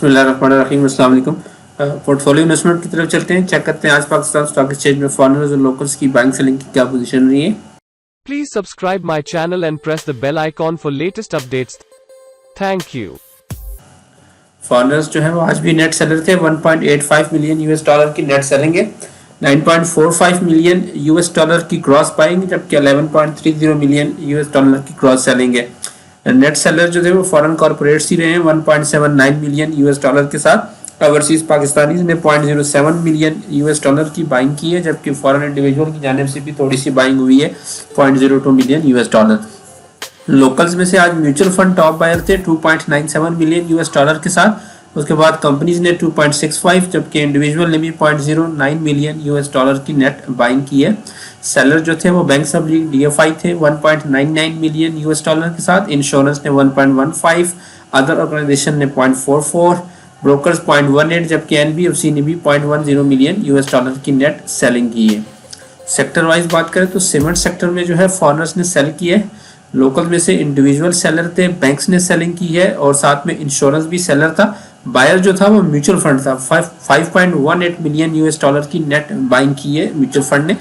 बिस्मिल्लाहिर्रहमानिर्रहीम। अस्सलाम वालेकुम। पोर्टफोलियो इन्वेस्टमेंट की तरफ चलते हैं, चेक करते हैं आज पाकिस्तान स्टॉक एक्सचेंज में फॉरेनर्स और लोकल्स की बाइंग सेलिंग की क्या पोजीशन रही है। Please subscribe my channel and press the bell icon for latest updates. Thank you. Foreigners जो है वो आज भी नेट सेलर थे। 1.85 मिलियन यूएस डॉलर की नेट सेलिंग है। 9.45 मिलियन यूएस डॉलर की क्रॉस बाइंग, जबकि 11.30 मिलियन यूएस डॉलर की क्रॉस सेलिंग है। नेट सेलर जो थे वो फॉरेन कॉर्पोरेट्स ही रहे हैं 1.79 मिलियन यूएस डॉलर के साथ। ओवरसीज पाकिस्तानीज ने 0.07 मिलियन यूएस डॉलर की बाइंग की है, जबकि फॉरेन इंडिविजुअल की जानिब से भी थोड़ी सी बाइंग हुई है 0.02 मिलियन यूएस डॉलर। लोकल्स में से आज म्यूचुअल फंड टॉप बायर थे 2.97 मिलियन यूएस डॉलर के साथ। उसके बाद कंपनीज ने 2.65, जबकि इंडिविजुअल ने भी 0.09 मिलियन यूएस डॉलर की नेट बाइंग की है। सेलर जो थे वो बैंक सब लीग डीएफआई थे 1.99 मिलियन यूएस डॉलर के साथ। इंश्योरेंस ने 1.15, अदर ऑर्गेनाइजेशन ने 0.44, ब्रोकर्स 0.18, जबकि एनबीएफसी ने भी 0.10 मिलियन यूएस डॉलर की नेट सेलिंग की है। सेक्टर वाइज बात करें तो सीमेंट सेक्टर में जो है फॉरेनर्स ने सेल किया है। लोकल में से इंडिविजुअल सेलर थे, बैंक्स ने सेलिंग की है और साथ में इंश्योरेंस भी सेलर था। बायर जो था वो म्यूचुअल फंड था। 5.18 मिलियन यूएस डॉलर की नेट बाइंग की है म्यूचुअल फंड ने।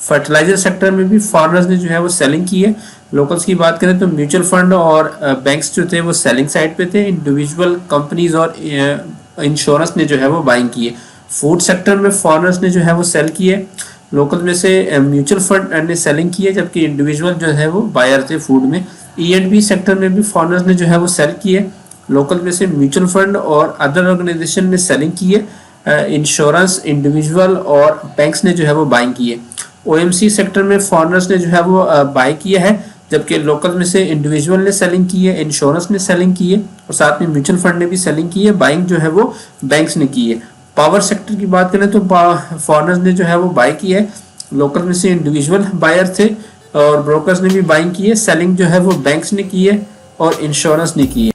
फर्टिलाइजर सेक्टर में भी फॉरेनर्स ने जो है वो सेलिंग की है। लोकल्स की बात करें तो म्यूचुअल फंड और बैंक्स जो थे वो सेलिंग साइड पे थे। इंडिविजुअल कंपनीज और इंश्योरेंस ने जो है वो बाइंग की है। फूड सेक्टर में फॉरेनर्स ने जो है वो सेल की है। लोकल में से म्यूचुअल फंड ने सेलिंग की है, जबकि इंडिविजुअल जो है वो बायर थे फूड में। ई&बी सेक्टर में भी फॉरेनर्स ने जो है वो सेल की है। लोकल में से म्यूचुअल फंड और अदर ऑर्गेनाइजेशन ने सेलिंग की है। इंश्योरेंस, इंडिविजुअल और बैंक्स ने जो है वो बाइंग की है। ओएमसी सेक्टर में फॉरेनर्स ने जो है वो बाय किया है, जबकि लोकल में से इंडिविजुअल ने सेलिंग की है, इंश्योरेंस ने सेलिंग की है और साथ में म्यूचुअल फंड ने भी सेलिंग की है। बाइंग जो है वो बैंक्स ने की है। पावर सेक्टर की बात करें तो फॉरेनर्स ने जो है वो बाय की है। लोकल में से इंडिविजुअल बायर थे और ब्रोकर्स ने भी बाइंग की है। सेलिंग जो है वो बैंक्स ने की है और इंश्योरेंस ने की है।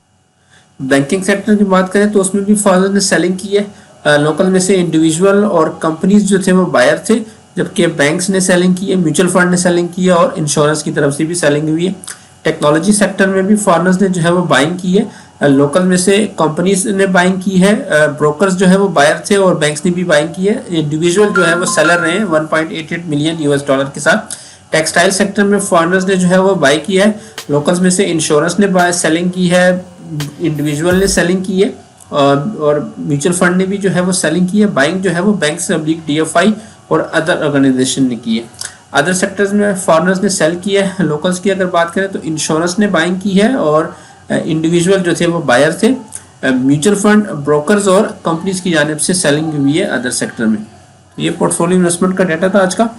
बैंकिंग सेक्टर की बात करें तो उसमें भी फॉरेनर्स ने सेलिंग की है। लोकल में से इंडिविजुअल और कंपनीज जो थे वो बायर थे, जबकि बैंक्स ने सेलिंग की है, म्यूचुअल फंड ने सेलिंग की है और इंश्योरेंस की तरफ से भी सेलिंग हुई है। टेक्नोलॉजी सेक्टर में भी फॉरेनर्स ने जो है वो बाइंग की है। लोकल में से कंपनीज ने बाइंग की है, ब्रोकर्स जो है वो बायर थे और बैंक्स ने भी बाइंग की है। इंडिविजुअल जो है वो सेलर रहे हैं 1.88 मिलियन यूएस डॉलर के साथ। टेक्सटाइल सेक्टर में फॉरेनर्स ने जो है वो बाई किया है। लोकल्स में से इंश्योरेंस ने सेलिंग की है, इंडिविजुअल ने सेलिंग की है और म्यूचुअल फंड ने भी जो है वो सेलिंग की है। बाइंग जो है वो बैंक पब्लिक डीएफआई और अदर ऑर्गेनाइजेशन ने की है। अदर सेक्टर्स में फॉरेनर्स ने सेल किया है। लोकल्स की अगर बात करें तो इंश्योरेंस ने बाइंग की है और इंडिविजुअल जो थे वो बायर थे। म्यूचुअल फंड, ब्रोकर्स और कंपनीज की जानिब से सेलिंग हुई है अदर सेक्टर में। ये पोर्टफोलियो इन्वेस्टमेंट का डाटा था आज का।